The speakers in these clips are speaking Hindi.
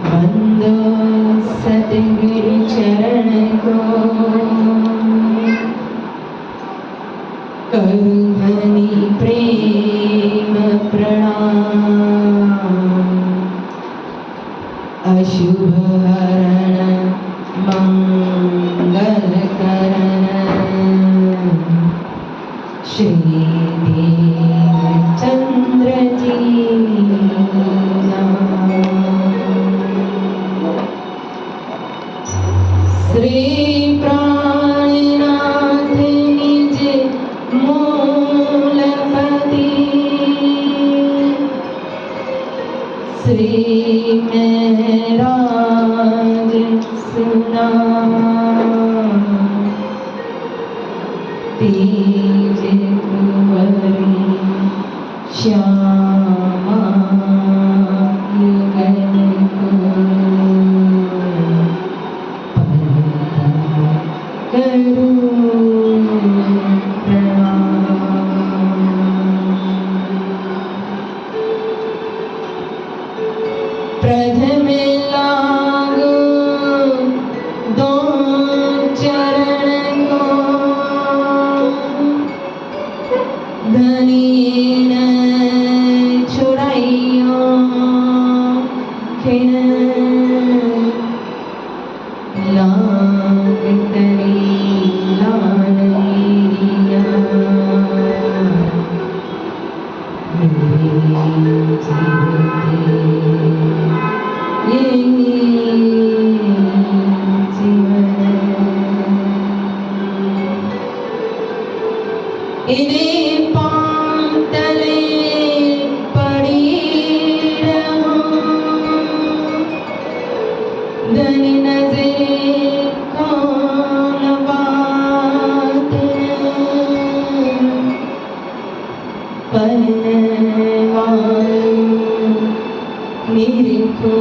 बंदो सतगुरु चरण को करु धनी प्रेम प्रणाम। अशुभ हरण मंगल करण श्री देवचंद्र जी श्री प्राणनाथ निज मूलपति श्री महराज सुना तेज कुंवरी श्यामा युगल को करो प्रथम लागो दो चरण को धनी न छुड़ाइयो खिन लाग तरी लालिया मेरे जीवन ये जीवन इन्हें पांतले पड़ी रहूं धनी नजरे कौन बात पलने वालों मेरे को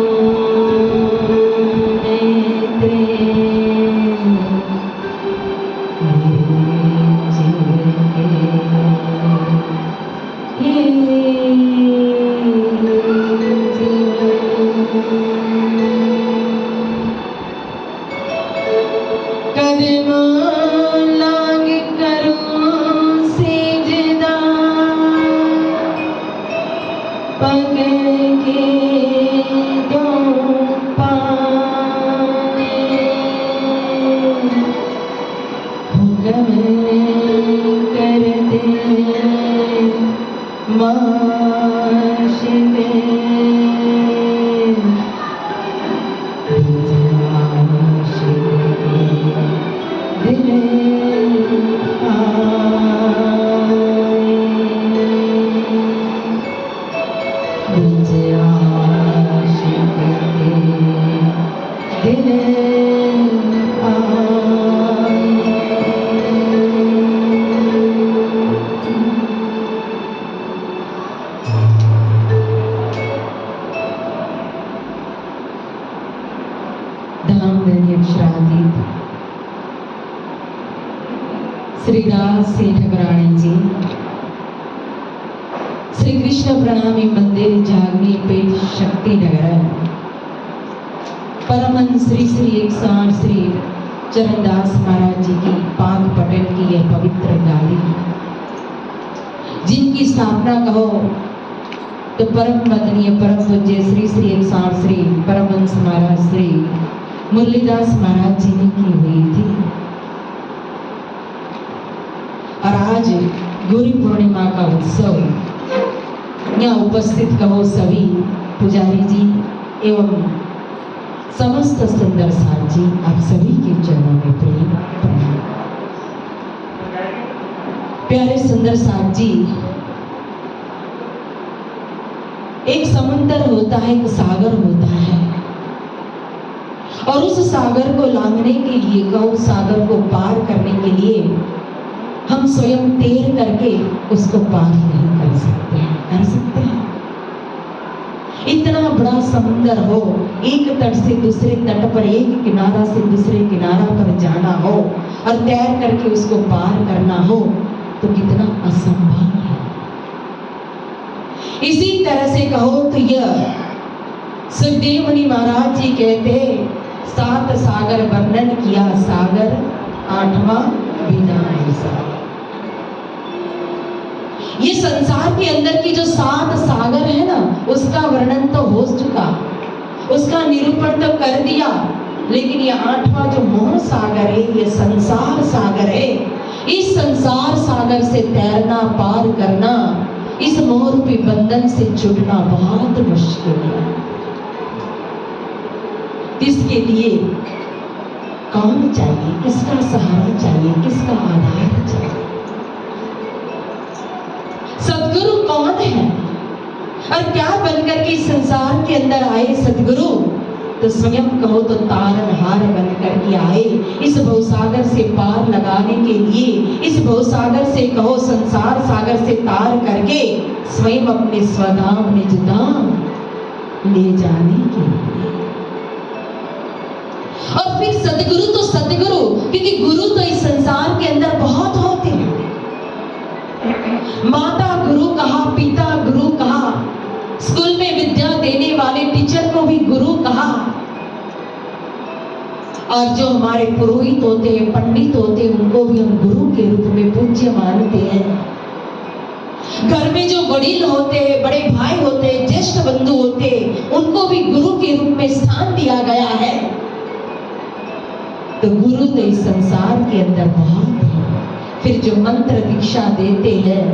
श्री राज से ठकराणी जी श्री कृष्ण प्रणामी मंदिर जागनी पेट शक्ति नगर परमन श्री श्री 108 श्री चरणदास महाराज जी की पाक पटन की यह पवित्र गादी जिनकी स्थापना कहो तो परम वंदनीय परम पूज्य श्री श्री 108 श्री परमहंस महाराज श्री मुरलीदास महाराज जी ने की हुई थी। और आज गुरु पूर्णिमा का उत्सव यहाँ उपस्थित कहो सभी पुजारी जी एवं समस्त सुंदर साथ जी आप सभी के चरणों में प्रेम प्रणाम। प्यारे सुंदर साथ जी, एक समुद्र होता है, एक सागर होता है और उस सागर को लांघने के लिए उस सागर को पार करने के लिए हम स्वयं तैर करके उसको पार नहीं कर सकते हैं। कर सकते हैं? इतना बड़ा समुद्र हो, एक तट से दूसरे तट पर, एक किनारा से दूसरे किनारा पर जाना हो और तैर करके उसको पार करना हो तो कितना असंभव है। इसी तरह से कहो तो यह सुखदेव मुनि महाराज जी कहते, 7 सागर वर्णन किया, सागर 8वां बिना ऐसा। ये संसार के अंदर की जो 7 सागर है ना, उसका वर्णन तो हो चुका, उसका निरूपण तो कर दिया, लेकिन ये 8वां जो मोह सागर है, ये संसार सागर है। इस संसार सागर से तैरना, पार करना, इस मोह रूपी बंधन से छूटना बहुत मुश्किल है। इसके लिए कौन चाहिए, किसका सहारा चाहिए, किसका आधार चाहिए? सदगुरु कौन है और क्या बनकर के इस संसार के अंदर आए सदगुरु? तो स्वयं कहो तो तारनहार बनकर के आए, इस भवसागर से पार लगाने के लिए, इस भवसागर से कहो संसार सागर से तार करके स्वयं अपने स्वधाम निज धाम ले जाने के लिए। और फिर सदगुरु तो सदगुरु, क्योंकि गुरु तो इस संसार के अंदर बहुत होते हैं। माता गुरु कहा, पिता गुरु कहा, स्कूल में विद्या देने वाले टीचर को भी गुरु कहा, और जो हमारे पुरोहित होते हैं, पंडित होते हैं, उनको भी हम गुरु के रूप में पूज्य मानते हैं। घर में जो वडील होते हैं, बड़े भाई होते हैं, ज्येष्ठ बंधु होते हैं, उनको भी गुरु के रूप में स्थान दिया गया है। तो गुरु तो इस संसार के अंदर बहुत है। फिर जो मंत्र दीक्षा देते हैं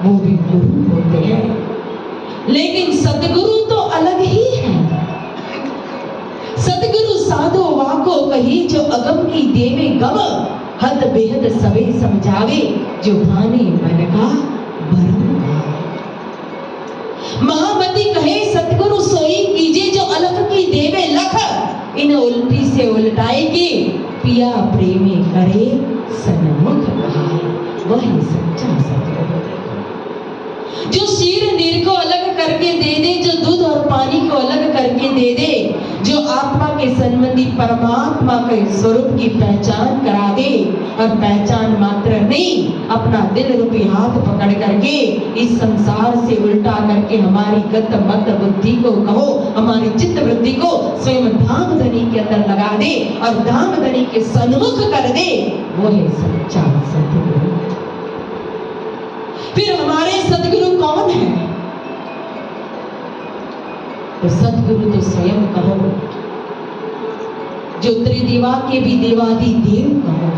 वो भी गुरु होते हैं, लेकिन सदगुरु तो अलग ही है। सदगुरु साधो वाको कही, जो अगम की देवे गम, हद बेहद सबे समझावे, जो भाने मन का भरम। महामती कहे सतगुरु सोई कीजे, जो अलख की देवे लख, इन उल्टी से उल्टाएगी, पिया प्रेमी करे सन्मुख कहाए। वही सच्चा सतगुरु। जो शीर नीर को अलग करके दे दे, जो दूध और पानी को अलग करके दे दे, जो आत्मा के संबंधी परमात्मा के स्वरूप की पहचान करा दे, और पहचान मात्र नहीं, अपना दिल रूपी हाथ पकड़ करके इस संसार से उल्टा करके हमारी गत मत बुद्धि को कहो, हमारी चित्त वृत्ति को स्वयं धामधनी के अंदर लगा दे और धामधनी के सन्मुख कर दे, वो है सच्चा सतगुरु। फिर हमारे सदगुरु कौन है? तो सदगुरु तो स्वयं कहो, जो त्रिदेवा के भी देवादि देव कहो,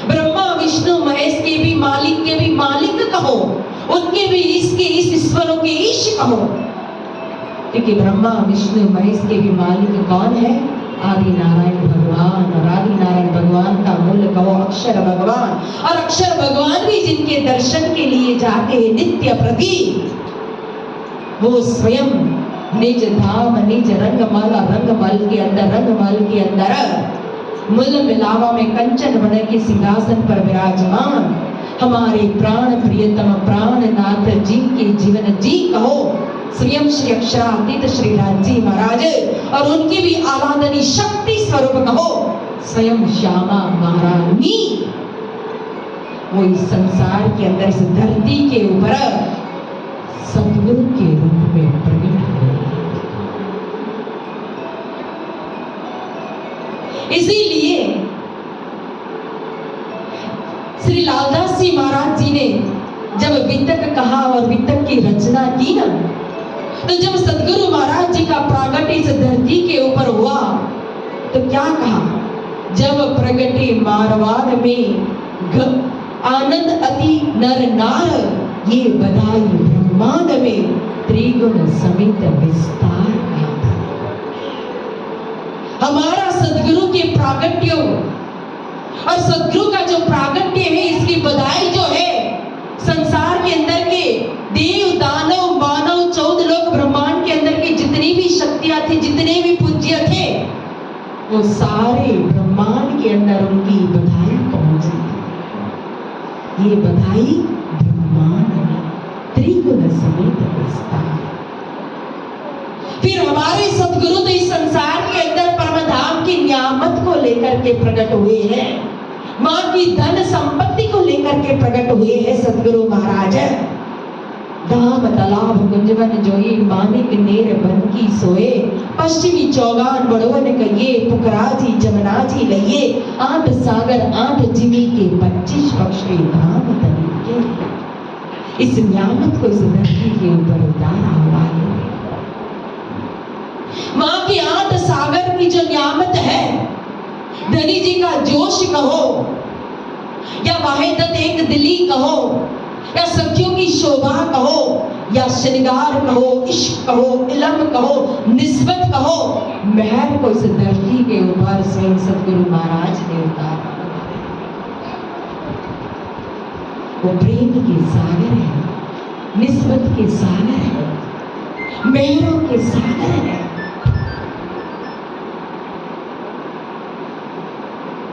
ब्रह्मा विष्णु महेश के भी मालिक कहो, उनके भी इसके इस ईश्वरों के ईश कहो। क्योंकि ब्रह्मा विष्णु महेश के भी मालिक कौन है? आदि नारायण भगवान। और आदि नारायण भगवान का मूल कहो अक्षर भगवान, और अक्षर भगवान भी जिनके दर्शन के लिए जाते हैं नित्य प्रति, वो स्वयं निज धाम निज रंगमाला, रंगमल के अंदर मूल मिलावा में कंचन बन के सिंहासन पर विराजमान हमारे प्राण प्रियतम प्राणनाथ जी के जीवन जी कहो, स्वयं श्री अक्षरातीत श्री राज जी महाराज, और उनकी भी आराधनी शक्ति स्वरूप कहो स्वयं श्यामा महारानी। वो इस संसार के अंदर, इस धरती के ऊपर सतगुरु के रूप में प्रकट हुए। इसीलिए श्री लालदास जी महाराज जी ने जब वितक कहा और वितक की रचना की ना, तो जब सतगुरु महाराज जी का प्रागट्य इस धरती के ऊपर हुआ तो क्या कहा? जब प्रगटे मारवाड़ में आनंद अति नर नार, ये बधाई ब्रह्मांड में त्रिगुण समेत विस्तार। हमारा सदगुरु के प्रागट्य और सदगुरु का जो प्रागट्य है, इसकी बधाई जो है संसार के अंदर के देव दानव मानव 14 लोक ब्रह्मांड के अंदर की जितनी भी शक्तियां थी, जितने भी पूज्य थे, वो सारे ब्रह्मांड के अंदर उनकी बधाई पहुंची थी। ये बधाई ब्रह्मांड में त्रिगुण समेत विस्तार। फिर हमारे सदगुरु तो इस संसार के अंदर परम धाम की नियामत को लेकर के प्रकट हुए हैं, मां की धन संपत्ति को लेकर के प्रकट हुए हैं सदगुरु महाराज। धाम तालाब गुंजवन जोई, मानिक नेर बन की सोए, पश्चिमी चौगान बड़वन कहिए, पुखराजी जमनाजी लइए, 8 सागर 8 जिमी के 25 पक्षी धाम तरीके। इस नियामत को इस धरती के ऊपर उतारा हुआ है। मां की 8 सागर की जो नियामत है, धनी जी का जोश कहो या वाहिदत एक दिली कहो या सखियों की शोभा कहो या श्रृंगार कहो, इश्क कहो, इल्म कहो, निस्बत कहो, महर को इस धरती के ऊपर स्वयं सतगुरु महाराज ने उतारा। वो प्रेम के सागर है, निस्बत के सागर है, महरों के सागर है।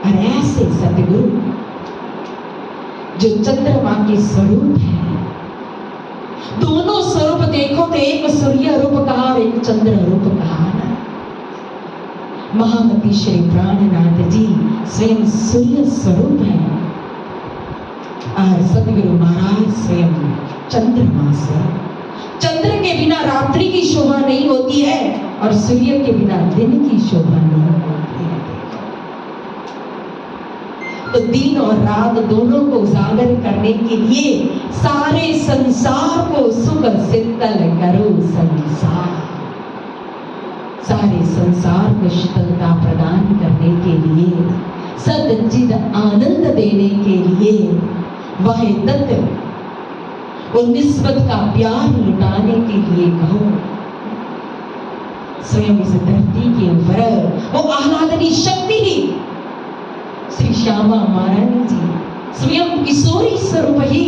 और ऐसे सतगुरु जो चंद्रमा के स्वरूप है, दोनों स्वरूप देखो तो एक सूर्य रूप कहा और एक चंद्र रूप कहा ना। महामती श्री प्राणनाथ जी स्वयं सूर्य स्वरूप है और सतगुरु महाराज स्वयं चंद्रमा से। चंद्र के बिना रात्रि की शोभा नहीं होती है और सूर्य के बिना दिन की शोभा नहीं होती है। तो दिन और रात दोनों को उजागर करने के लिए सारे संसार को सुख शीतल करो संसार, सारे संसार को शीतलता प्रदान करने के लिए, सच्चिद आनंद देने के लिए, वाहिदत और निस्बत का प्यार लुटाने के लिए कहो। स्वयं इस धरती के ऊपर वो आह्लादनी शक्ति ही श्री श्यामा महारानी जी स्वयं किशोरी स्वरूप ही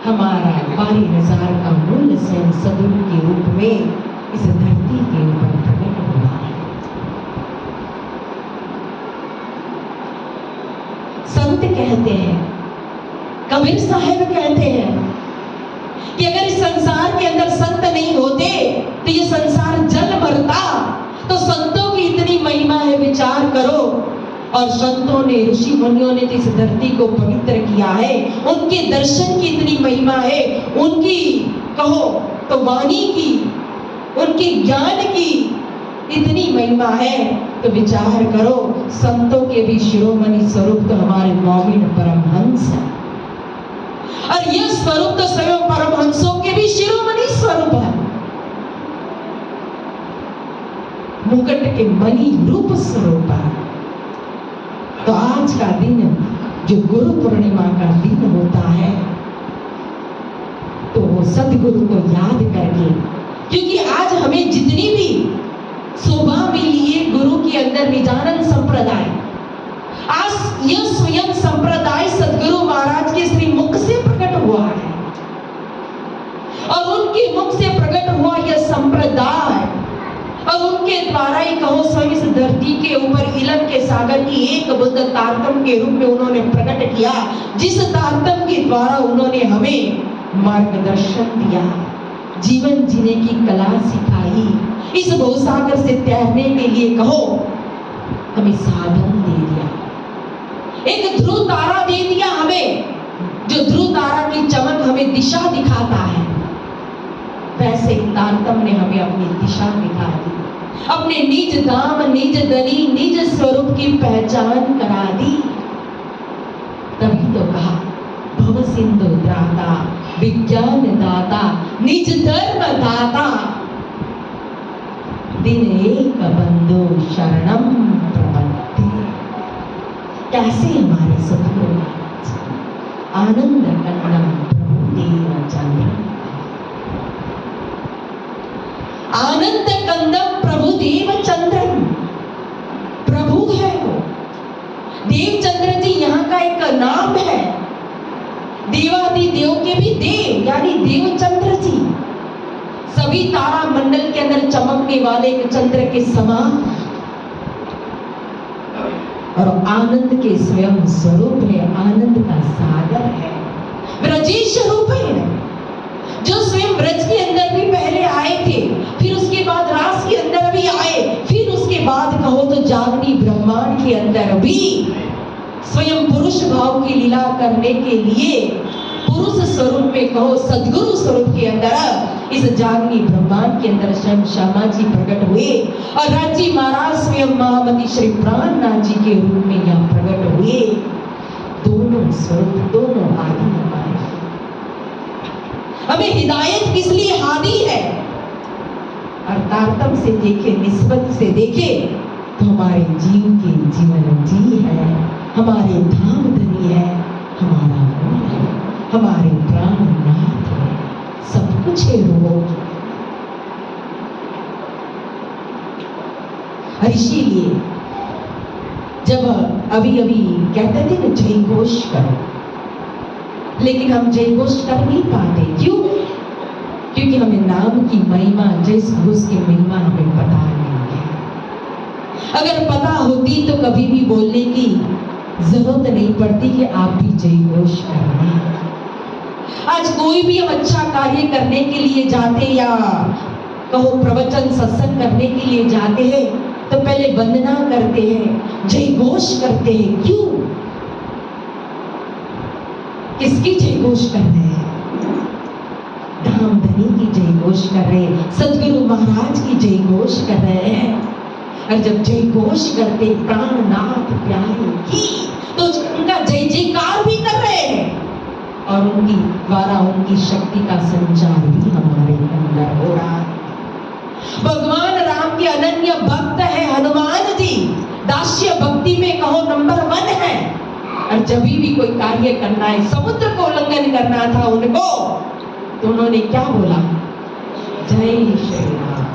हमारा 12,000 का मूल स्वयं सदगुरु के रूप में इस धरती के ऊपर प्रकट हुआ है। संत कहते हैं, कबीर साहब कहते हैं कि अगर इस संसार के अंदर संत नहीं होते तो ये संसार जल मरता। तो संतों की इतनी महिमा है, विचार करो। और संतों ने, ऋषि मुनियों ने इस धरती को पवित्र किया है, उनके दर्शन की इतनी महिमा है, उनकी कहो तो वाणी की, उनके ज्ञान की इतनी महिमा है। तो विचार करो, संतों के भी शिरोमणि स्वरूप तो हमारे मौमिन परमहंस है और यह स्वरूप तो स्वयं परमहंसों के भी शिरोमणि स्वरूप है, मुकुट के मणि रूप स्वरूप है। तो आज का दिन जो गुरु पूर्णिमा का दिन होता है, तो वो सतगुरु को याद करके, क्योंकि आज हमें जितनी भी शोभा मिली है गुरु के अंदर निजानंद संप्रदाय, आज यह स्वयं संप्रदाय सतगुरु महाराज के श्री मुख से प्रकट हुआ है और उनके मुख से प्रकट हुआ यह संप्रदाय और उनके द्वारा ही कहो स्वयं इस धरती के ऊपर इलम के सागर की एक बुद्ध तारतम के रूप में उन्होंने प्रकट किया, जिस तारतम के द्वारा उन्होंने हमें मार्गदर्शन दिया, जीवन जीने की कला सिखाई, इस भवसागर से तैरने के लिए कहो हमें साधन दे दिया, एक ध्रुव तारा दे दिया हमें, जो ध्रुव तारा की चमक हमें दिशा दिखाता है, वैसे तारतम ने हमें अपनी दिशा दिखा दी, अपने निज धाम, निज दनी, निज स्वरूप की पहचान करा दी। तभी तो कहा भव सिंधु त्राता, विज्ञान दाता, निज धर्म दाता, दिन एक बंधु शरणम प्रपत्ति। कैसे हमारे सतगुरु महाराज आनंद कंदम प्रभु देव चंद्र, आनंद कंदम प्रभु देव चंद्रन, प्रभु है वो। देवचंद्र जी यहाँ का एक नाम है, देवादि देव के भी देव यानी देवचंद्र जी, सभी तारा मंडल के अंदर चमकने वाले एक चंद्र के समान और आनंद के स्वयं स्वरूप है, आनंद का सागर है, ब्रजेश रूप है, जो स्वयं ब्रज के अंदर भी पहले आए थे, फिर उसके बाद रास के अंदर भी आए, फिर उसके बाद कहो तो जागनी ब्रह्मांड के अंदर भी स्वयं पुरुष भाव की लीला करने के लिए, पुरुष स्वरूप में कहो, सदगुरु स्वरूप के अंदर, इस जागनी ब्रह्मांड के अंदर स्वयं श्यामा जी प्रकट हुए और राजी महाराज स्वयं महामती श्री प्राणनाथ जी के रूप में यहाँ प्रकट हुए। दोनों स्वरूप, दोनों आदि हमारे। हमें हिदायत किस लिए हादी है? और तारतम से देखे, निस्बत से देखे तो हमारे जीव के जीवन जी है, हमारे धाम धनी है, हमारा मूल है, हमारे प्राणनाथ है, सब कुछ है वो। और इसीलिए जब अभी अभी कहते थे ना जय घोष करो, लेकिन हम जय घोष कर नहीं पाते। क्यों? क्योंकि हमें नाम की महिमा, जय घोष की महिमा हमें पता नहीं है। अगर पता होती तो कभी भी बोलने की जरूरत नहीं पड़ती कि आप भी जय घोष करना। आज कोई भी हम अच्छा कार्य करने के लिए जाते या कहो प्रवचन सत्संग करने के लिए जाते हैं तो पहले वंदना करते हैं, जय घोष करते हैं। क्यों? किसकी जय घोष कर रहे हैं? धाम धनी की जय घोष कर रहे हैं, सदगुरु महाराज की जय घोष कर रहे हैं। और जब जय घोष करते प्राणनाथ प्यारे की, तो उनका जय जयकार भी कर रहे हैं और उनकी द्वारा उनकी शक्ति का संचार भी हमारे अंदर हो रहा है। भगवान राम के अनन्य भक्त है हनुमान जी, दास्य भक्ति में कहो नंबर 1 है। और जब भी कोई कार्य करना है, समुद्र को उल्लंघन करना था उनको, तो उन्होंने क्या बोला? जय श्री राम।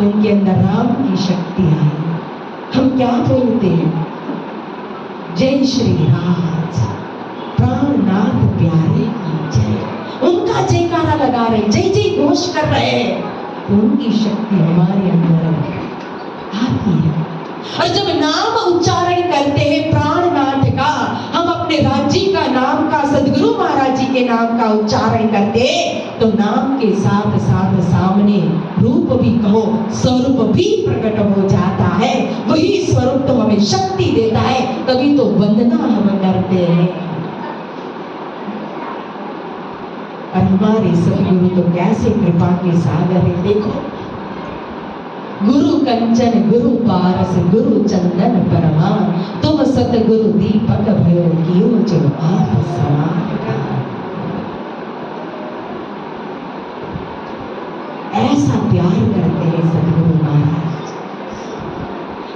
उनके अंदर राम की शक्ति आई। हम क्या बोलते हैं? जय श्री राज, प्राणनाथ प्यारे की जय। उनका जयकारा लगा रहे, जय जय घोष कर रहे हैं, तो उनकी शक्ति हमारे अंदर आती है। और जब नाम उच्चारण करते हैं प्राणनाथ का, हम अपने राज्य का नाम का, सदगुरु महाराज जी के नाम का उच्चारण करते हैं, तो नाम के साथ साथ सामने रूप भी कहो, स्वरूप भी प्रकट हो जाता है। वही स्वरूप तो हमें शक्ति देता है, तभी तो वंदना हम करते हैं। और हमारे सदगुरु तो कैसे कृपा के सागर है। देखो, गुरु कंचन गुरु पारस गुरु चंदन परमा, तुम सतगुरु दीपक भयो कियो जो आप समान। ऐसा प्यार करते हैं सतगुरु महाराज।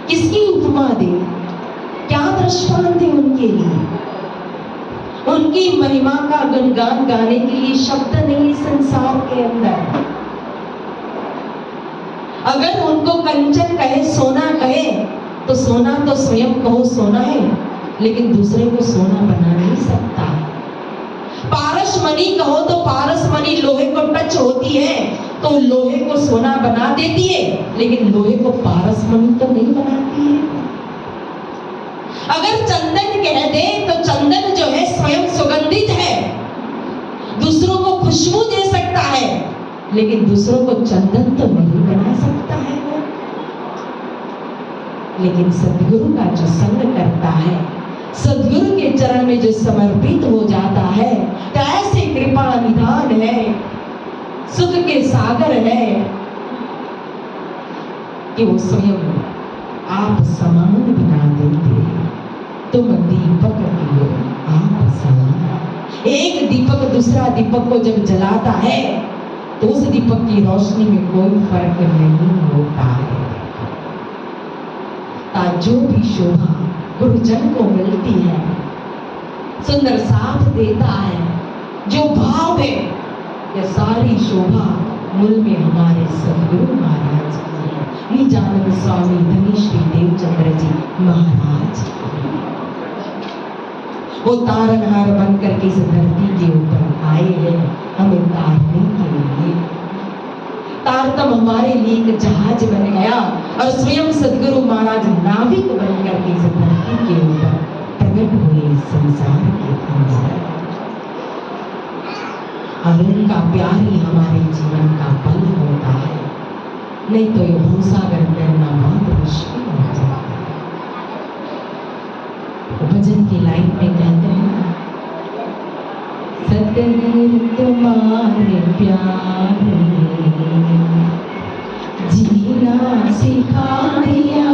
किसकी उपमा दे, क्या दृष्टांत है उनके लिए? उनकी महिमा का गुणगान गाने के लिए शब्द नहीं संसार के अंदर। अगर उनको कंचन कहे, सोना कहे, तो सोना तो स्वयं कहो सोना है, लेकिन दूसरे को सोना बना नहीं सकता। पारस मणि कहो तो पारस मणि लोहे को टच होती है तो लोहे को सोना बना देती है, लेकिन लोहे को पारस मणि तो नहीं बनाती है। अगर चंदन कह दे तो चंदन जो है स्वयं सुगंधित है, दूसरों को खुशबू दे सकता है, लेकिन दूसरों को चंदन तो नहीं बना सकता है वो। लेकिन सदगुरु का जो संग करता है, सदगुरु के चरण में जो समर्पित हो जाता है, तो ऐसे कृपा निधान है, सुख के सागर है कि वो स्वयं आप समान बना देते हैं। तुम दीपक हो आप समान। एक दीपक दूसरा दीपक को जब जलाता है तो उस दीपक की रोशनी में कोई फर्क नहीं होता है। जो भी शोभा गुरुजन को मिलती है, सुंदर साथ देता है, जो भाव है, यह सारी शोभा मूल में हमारे सदगुरु महाराज की है। निजानंद स्वामी धनी श्री देवचंद्र जी महाराज वो तारनहार बनकर के इस धरती के ऊपर आए हैं हमें तारने के लिए। तारतम हमारे लिए एक जहाज बन गया और स्वयं सदगुरु महाराज नाविक बनकर के इस धरती के ऊपर प्रकट हुए संसार के अंदर। और उनका प्यार ही हमारे जीवन का बल होता है, नहीं तो ये भूसागर तैरना बहुत मुश्किल हो जाता है। भजन की लाइन में कहते हैं, सतगुरु तुम्हारे प्यार ने जीना सिखा दिया।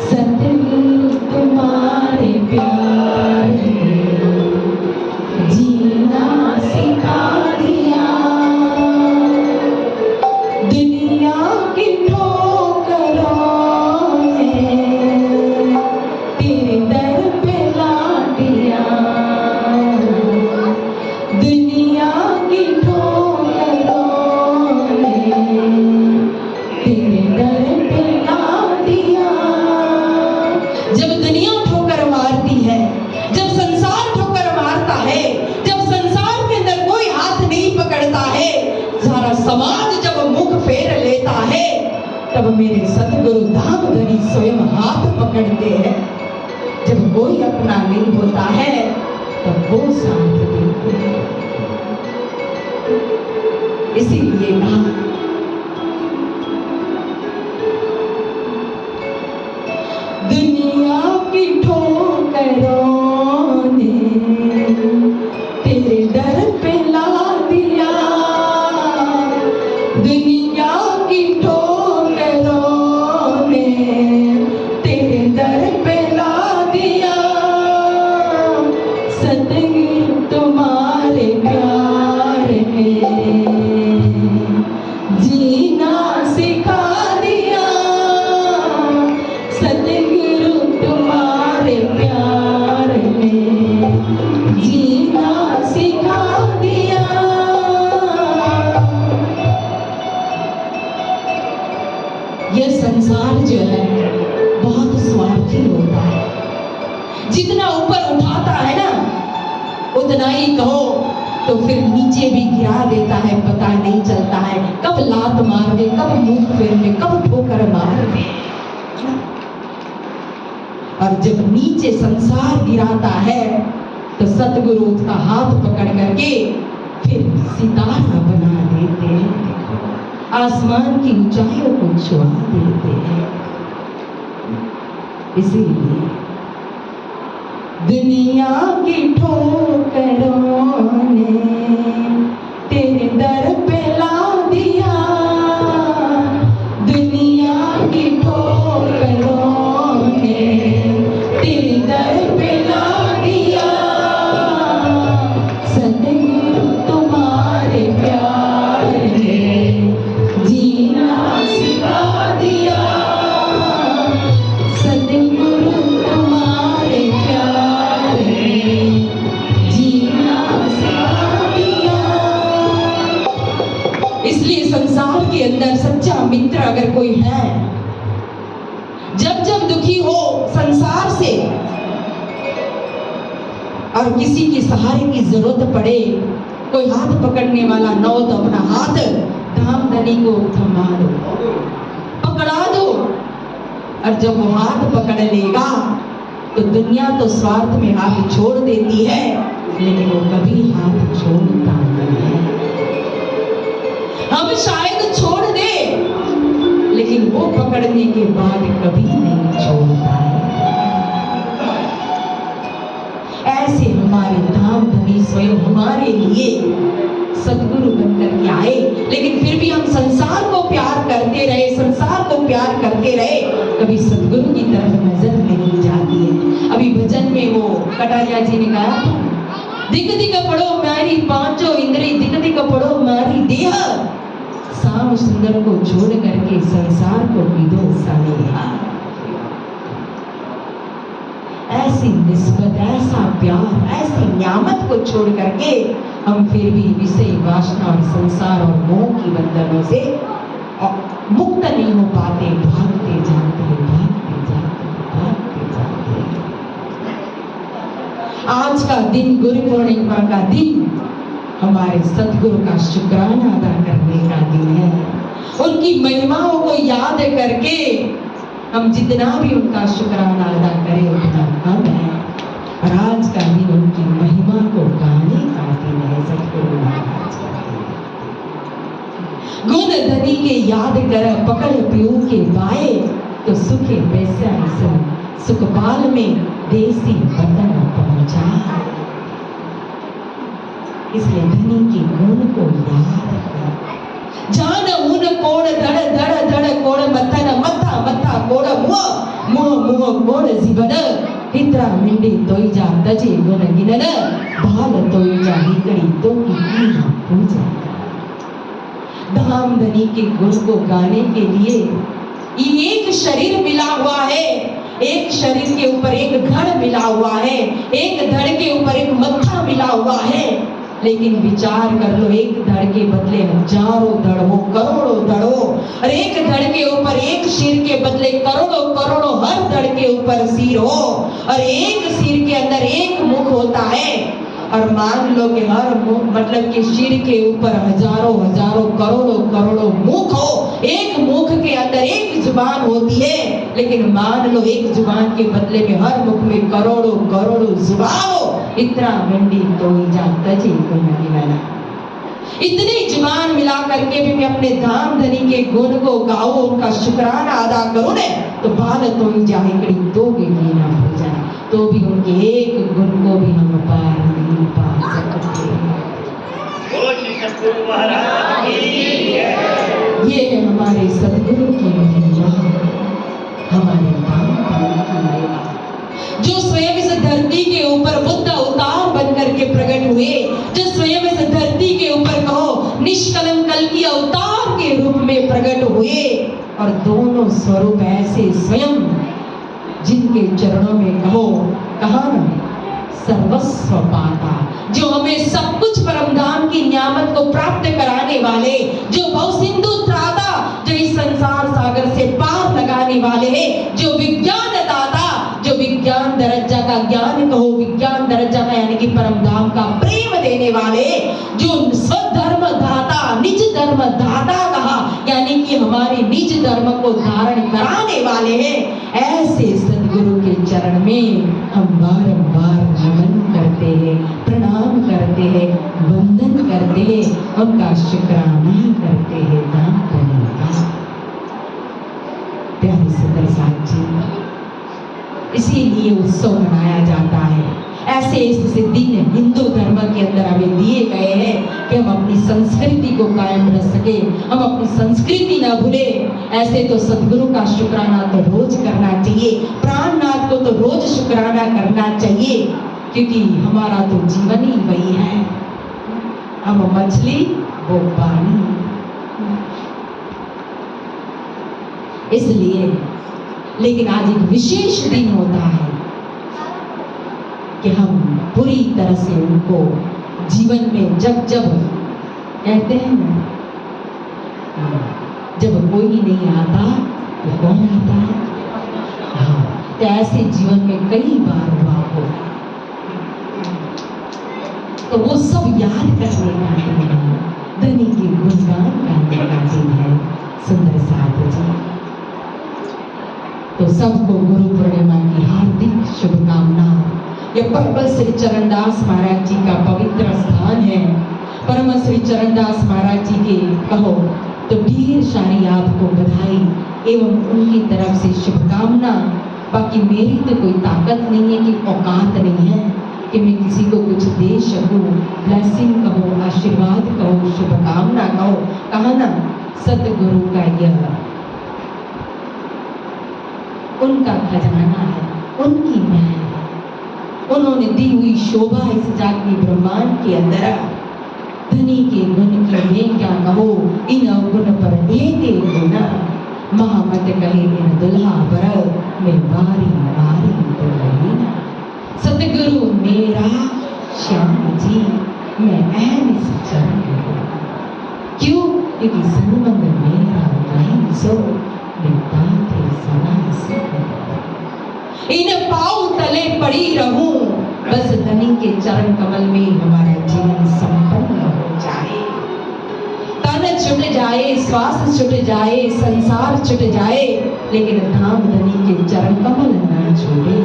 सतगुरु तुम्हारे प्यार ने जीना सिखा दिया। दुनिया की ठोकरों ने तेरे दर पे ला दिया। दुनिया की ठोकरों ने तेरे दर पे ला दिया। जब दुनिया ठोकर मारती है, जब संसार ठोकर मारता है, जब संसार के अंदर कोई हाथ नहीं पकड़ता है, सारा समाज जब मुख फेर लेता है, तब मेरे सतगुरु धामधनी स्वयं हाथ पकड़ते हैं। जब कोई अपना नहीं होता है तब वो साथ देते हैं। इसीलिए कहा दुनिया की ठोकरों ने तेरे दर पे ला दिया। दुनिया की ठोकरों ने तेरे दर पे ला दिया। सतगुरु तुम्हारे प्यार ने जीना सिखा दिया। सतगुरु तुम्हारे प्यार ने जीना सिखा दिया। ये संसार जो है बहुत स्वार्थी होता है। जितना ऊपर उठाता है ना उतना ही कहो तो फिर नीचे भी गिरा देता है, पता नहीं चलता है कब लात मार दे, कब मुंह फेर दे, कब ठोकर मार दे। और जब नीचे संसार गिराता है तो सतगुरु उसका हाथ पकड़ करके फिर सितारा बना देते हैं, आसमान की ऊंचाइयों को छुआ देते हैं। इसीलिए दुनिया की ठोकरों ने तेरे दर पे ला दिया। दुनिया की ठोकरों ने तेरे दर पे ला दिया। सतगुरु तुम्हारे प्यार ने जीना सिखा दिया। सतगुरु तुम्हारे प्यार ने जीना सिखा दिया। इसलिए संसार के अंदर सच्चा मित्र अगर कोई है, जब जब दुखी हो संसार से और किसी की सहारे की जरूरत पड़े, कोई हाथ पकड़ने वाला न हो तो अपना हाथ धामधनी को थमा दो, पकड़ा दो। और जब वो हाथ पकड़ लेगा तो दुनिया तो स्वार्थ में हाथ छोड़ देती है, लेकिन वो कभी हाथ छोड़ता नहीं है। हम शायद छोड़ दे, लेकिन वो पकड़ने के बाद कभी नहीं छोड़ता है। ऐसे हमारे धामधनी स्वयं हमारे लिए सद्गुरु बनकर के आए, लेकिन फिर भी हम संसार को प्यार करते रहे, संसार को प्यार करते रहे, कभी सद्गुरु की तरफ नजर नहीं जाती है। अभी भजन में वो कटारिया जी ने कहा था, दिक दिक पढ़ो मारी पांचों इंद्री, दिक दिक पढ़ो मारी देह, श्याम सुंदर को छोड़ करके संसार को विदो सनेहा। ऐसी निस्बत, ऐसा प्यार, ऐसी न्यामत को छोड़ करके हम फिर भी विषय वासना और संसार और मोह की बंधनों से मुक्त नहीं हो पाते, भागते जाते हैं, भागते जाते हैं, भागते जाते हैं। आज का दिन गुरु पूर्णिमा का दिन हमारे सतगुरु का शुक्राना अदा करने का दिन है। उनकी महिमाओं को याद करके हम जितना भी उनका शुक्राना अदा करें उतना कम है। और आज का दिन उनकी महिमा को गाने का दिन है। सतगुरु महाराज का गुण धनी के याद कर पकड़ पियो के बाए, तो सुखे पैसा सुखपाल में देसी बंधन पहुंचा। इसलिए धनी के गुण को याद करो। जान ऊन कोड़ धड़ धड़ धड़ कोड़ मथन मथा मथा कोड़ मुह मुह मुह कोड़ जीवन हित्रा मिंडी तोई जा तजे गुण गिनन भाल तोई जा हिकड़ी तो की पूजा। धाम धनी के गुण को गाने के लिए ये एक शरीर मिला हुआ है, एक शरीर के ऊपर एक धड़ मिला हुआ है, एक धड़ के ऊपर एक मत्था मिला हुआ है। लेकिन विचार कर लो, एक धड़ के बदले हजारों धड़ हो, करोड़ों धड़ हो, और एक धड़ के ऊपर एक सिर के बदले करोड़ों करोड़ों हर धड़ के ऊपर सिर हो, और एक सिर के अंदर एक मुख होता है। और मान लो कि हर मुख मतलब कि सिर के ऊपर हजारों हजारों करोड़ों करोड़ों मुख हो, एक मुख के अंदर एक जुबान होती है। लेकिन मान लो एक जुबान के बदले में हर मुख में करोड़ों करोड़ों जुबान हो, इतना मंडी तो जा तजे को नहीं वाला। इतनी जुबान मिला करके भी मैं अपने धाम धनी के गुण को गाऊं, उनका शुक्राना अदा करूं ने, तो बाल तो ही जाए कड़ी दो के लिए ना हो जाए, तो भी उनके एक गुण को भी हम पार नहीं पा सकते। ये है हमारे सदगुरु की महिमा, हमारे धाम धनी की महिमा, जो स्वयं इस धरती के ऊपर बुद्ध अवतार बनकर के प्रकट हुए, जो स्वयं इस धरती के ऊपर कहो निष्कलंक कल की अवतार के रूप में प्रकट हुए, और दोनों स्वरूप ऐसे स्वयं जिनके चरणों में कहो कहा ना सर्वस्व पाता, जो हमें सब कुछ परमधाम की नियामत को प्राप्त कराने वाले, जो भव सिंधु त्राता, जो इस संसार सागर से पार लगाने वाले हैं, जो विज्ञान दाता, जो विज्ञान दरज्जा का ज्ञान कहो, विज्ञान दरज्जा का यानी कि परमधाम का प्रेम देने वाले, जो स्वधर्म दाता, निज धर्म दाता कहा, यानी कि हमारे निज धर्म को धारण कराने वाले हैं। ऐसे सदगुरु के चरण में हम बारंबार नमन करते हैं, प्रणाम करते हैं, वंदन करते हैं, उनका शुक्राना करते हैं। दाम धन्यवाद प्यारे सुंदर साथ जी, इसीलिए उत्सव मनाया जाता है। ऐसे ऐसे दिन हिंदू धर्म के अंदर हमें दिए गए हैं कि हम अपनी संस्कृति को कायम रख सके, हम अपनी संस्कृति ना भूले। ऐसे तो सदगुरु का शुक्राना तो रोज करना चाहिए, प्राणनाथ को तो रोज शुक्राना करना चाहिए, क्योंकि हमारा तो जीवन ही वही है, हम मछली वो पानी। इसलिए लेकिन आज एक विशेष दिन होता है कि हम पूरी तरह से उनको जीवन में जब जब कहते हैं ना, जब कोई नहीं आता तो कौन आता है, हाँ, तो ऐसे जीवन में कई बार हुआ होगा, तो वो सब याद करने का दिन है, धनी के गुणगान गाने का दिन है। सुंदर साथ जी, तो सबको गुरु पूर्णिमा की हार्दिक शुभकामना। यह परम श्री चरणदास महाराज जी का पवित्र स्थान है। परम श्री चरणदास महाराज जी के कहो तो ढेर सारी आपको बधाई एवं उनकी तरफ से शुभकामना। बाकी मेरी तो कोई ताकत नहीं है, कि औकात नहीं है कि मैं किसी को कुछ दे सकूं। ब्लेसिंग कहो, आशीर्वाद कहो, शुभकामना कहो, कहा ना सतगुरु का यह उनका खजाना है, उनकी महल है। उन्होंने दी हुई शोभा इस जाति ब्रह्मांड के अंदर। धनी के गुण की मैं क्या कहो, इन अवगुण पर देते गुना, महामत कहे इन दुल्हा पर मैं बारी बारी दुल्हना। सतगुरु मेरा श्याम जी मैं ऐन चरण क्यों, क्योंकि संबंध मेरा नहीं सो थे सदा से। इन पाँव तले पड़ी रहूं, बस धनी के चरण कमल में हमारा जीवन संपन्न हो जाए। तन छुट जाए, श्वास छुट जाए, संसार छुट जाए, लेकिन धाम धनी के चरण कमल न छूटे।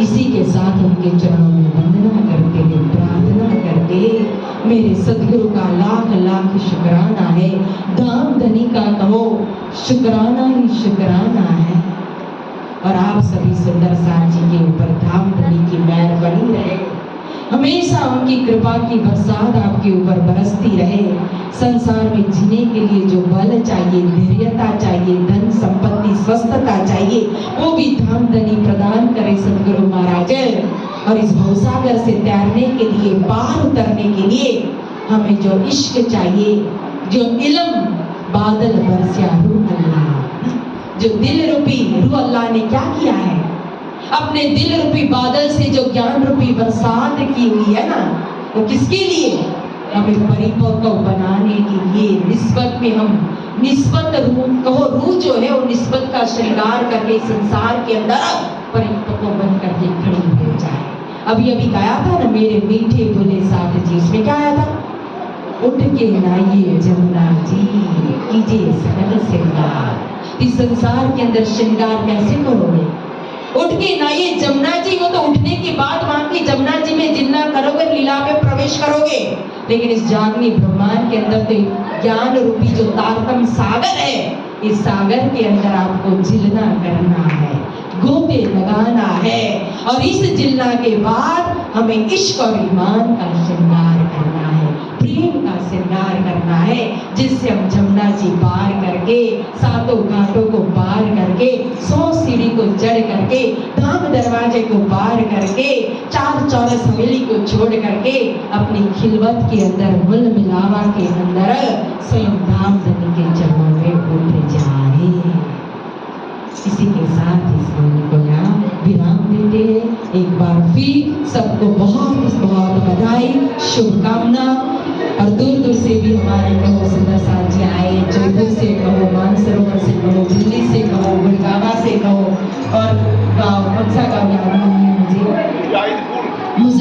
इसी के साथ उनके चरणों में वंदना करते हैं, प्रार्थना करते हैं। मेरे सदगुरु का लाख लाख शुक्राना है। धाम धनी का कहो शुक्राना ही शुक्राना है। और आप सभी सुंदर साथ जी के ऊपर धाम धनी की मेहर बनी रहे। हमेशा उनकी कृपा की बरसात आपके ऊपर बरसती रहे। संसार में जीने के लिए जो बल चाहिए, धैर्यता चाहिए, धन संपत्ति स्वस्थता चाहिए, वो भी धाम धनी प्रदान करे सदगुरु महाराज। और इस भवसागर से तैरने के लिए, पार उतरने के लिए हमें जो इश्क चाहिए, जो इल्म, बादल बरसिया रूह अल्लाह, जो दिल रूपी रूह अल्लाह ने क्या किया है, अपने दिल रूपी बादल से जो ज्ञान रूपी बरसात की हुई है ना, वो किसके लिए? हमें परिपक्व बनाने के लिए। निस्बत में हम निस्बत रूह कहो, रूह जो है वो निस्बत का श्रृंगार करके संसार के अंदर परिपक्व बन करके खड़ी हो जाए। अभी अभी गाया था ना, मेरे मीठे बोले साथ जी, इसमें क्या आया था? उठ के नाइए जमुना जी, कीजिए सकल श्रृंगार। इस संसार के अंदर श्रृंगार कैसे करोगे? उठ के नाइए जमुना जी, वो तो उठने के बाद वहां की जमुना जी में जिन्ना करोगे, लीला में प्रवेश करोगे। लेकिन इस जागनी ब्रह्मांड के अंदर तो ज्ञान रूपी जो तारतम सागर है, इस सागर के अंदर आपको जिलना करना है, गोते लगाना है। और इस जिलना के बाद हमें इश्क और ईमान का श्रृंगार करना है, प्रेम का श्रृंगार करना है, जिससे हम जमुना जी पार करके, सातों घाटों को पार करके, 100 सीढ़ी को चढ़ करके, धाम दरवाजे को पार करके, 4 चौरस हवेली को छोड़ करके, अपनी खिलवत के अंदर, मुल मिलावा के अंदर स्वयं धाम धनी के चरणों में उठ जाए। इसी के साथ इस गाने को यहाँ विराम देते हैं। एक बार फिर सबको बहुत बहुत बधाई, शुभकामना। और दूर दूर से भी हमारे कहो सुंदर साथ जी आए, जयपुर से कहो, मानसरोवर से कहो, दिल्ली से कहो, गुड़गावा से कहो, और गाँव कौन सा गाँव याद नहीं है मुझे,